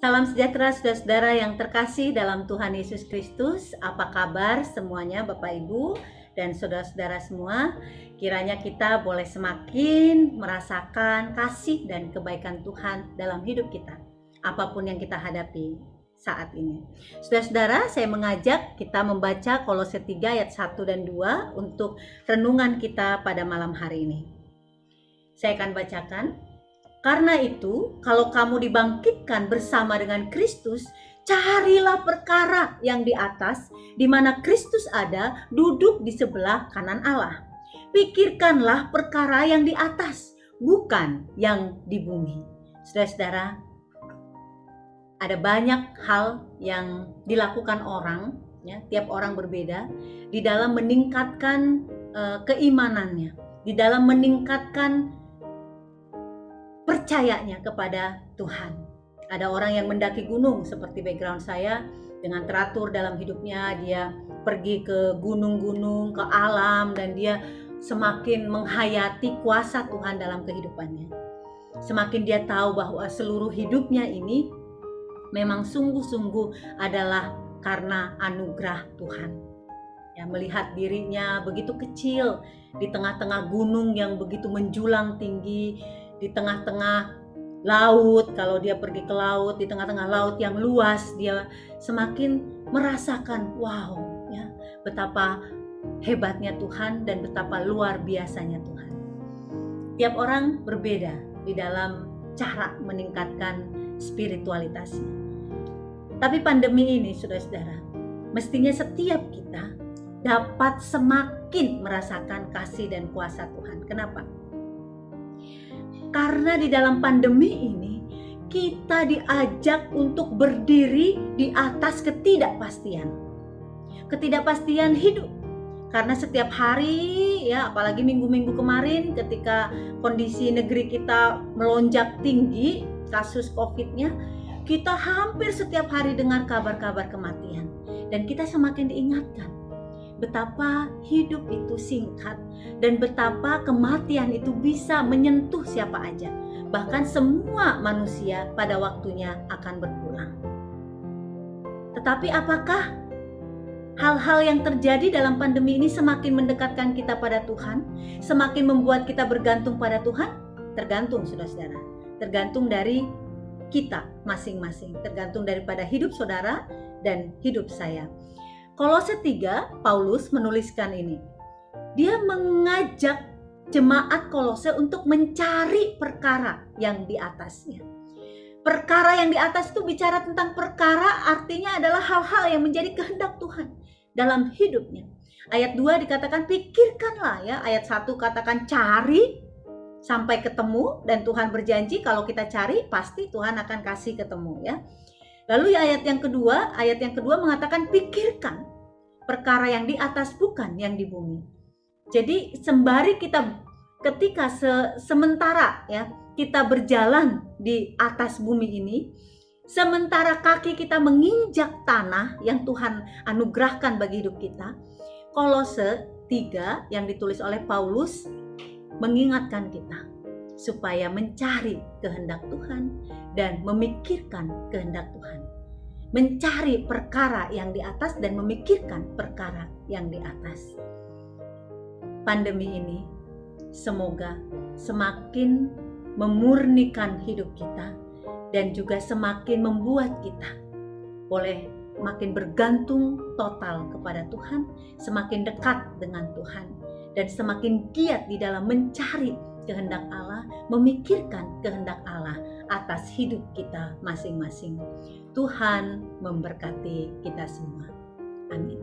Salam sejahtera saudara-saudara yang terkasih dalam Tuhan Yesus Kristus. Apa kabar semuanya Bapak Ibu dan saudara-saudara semua? Kiranya kita boleh semakin merasakan kasih dan kebaikan Tuhan dalam hidup kita, apapun yang kita hadapi saat ini. Saudara-saudara, saya mengajak kita membaca Kolose 3 ayat 1 dan 2 untuk renungan kita pada malam hari ini. Saya akan bacakan. Karena itu, kalau kamu dibangkitkan bersama dengan Kristus, carilah perkara yang di atas, di mana Kristus ada, duduk di sebelah kanan Allah. Pikirkanlah perkara yang di atas, bukan yang di bumi. Saudara-saudara, ada banyak hal yang dilakukan orang, ya, tiap orang berbeda, di dalam meningkatkan keimanannya, di dalam meningkatkan percayanya kepada Tuhan. Ada orang yang mendaki gunung seperti background saya, dengan teratur dalam hidupnya. Dia pergi ke gunung-gunung, ke alam, dan dia semakin menghayati kuasa Tuhan dalam kehidupannya. Semakin dia tahu bahwa seluruh hidupnya ini memang sungguh-sungguh adalah karena anugerah Tuhan. Ya, melihat dirinya begitu kecil di tengah-tengah gunung yang begitu menjulang tinggi, di tengah-tengah laut, kalau dia pergi ke laut, di tengah-tengah laut yang luas, dia semakin merasakan, wow, ya, betapa hebatnya Tuhan dan betapa luar biasanya Tuhan. Tiap orang berbeda di dalam cara meningkatkan spiritualitasnya. Tapi pandemi ini, saudara-saudara, mestinya setiap kita dapat semakin merasakan kasih dan kuasa Tuhan. Kenapa? Karena di dalam pandemi ini kita diajak untuk berdiri di atas ketidakpastian. Ketidakpastian hidup. Karena setiap hari, ya, apalagi minggu-minggu kemarin ketika kondisi negeri kita melonjak tinggi kasus COVID-nya, kita hampir setiap hari dengar kabar-kabar kematian. Dan kita semakin diingatkan betapa hidup itu singkat dan betapa kematian itu bisa menyentuh siapa aja. Bahkan semua manusia pada waktunya akan berpulang. Tetapi apakah hal-hal yang terjadi dalam pandemi ini semakin mendekatkan kita pada Tuhan? Semakin membuat kita bergantung pada Tuhan? Tergantung, saudara-saudara. Tergantung dari kita masing-masing. Tergantung daripada hidup saudara dan hidup saya. Kolose 3, Paulus menuliskan ini. Dia mengajak jemaat Kolose untuk mencari perkara yang di atasnya. Perkara yang di atas itu bicara tentang perkara, artinya adalah hal-hal yang menjadi kehendak Tuhan dalam hidupnya. Ayat 2 dikatakan pikirkanlah, ya. Ayat 1 katakan cari sampai ketemu, dan Tuhan berjanji kalau kita cari pasti Tuhan akan kasih ketemu, ya. Lalu ayat yang kedua mengatakan pikirkan perkara yang di atas bukan yang di bumi. Jadi sembari kita ketika sementara, ya, kita berjalan di atas bumi ini, sementara kaki kita menginjak tanah yang Tuhan anugerahkan bagi hidup kita, Kolose 3 yang ditulis oleh Paulus mengingatkan kita supaya mencari kehendak Tuhan dan memikirkan kehendak Tuhan. Mencari perkara yang di atas dan memikirkan perkara yang di atas. Pandemi ini semoga semakin memurnikan hidup kita dan juga semakin membuat kita boleh makin bergantung total kepada Tuhan, semakin dekat dengan Tuhan, dan semakin giat di dalam mencari kehendak Allah, memikirkan kehendak Allah atas hidup kita masing-masing. Tuhan memberkati kita semua. Amin.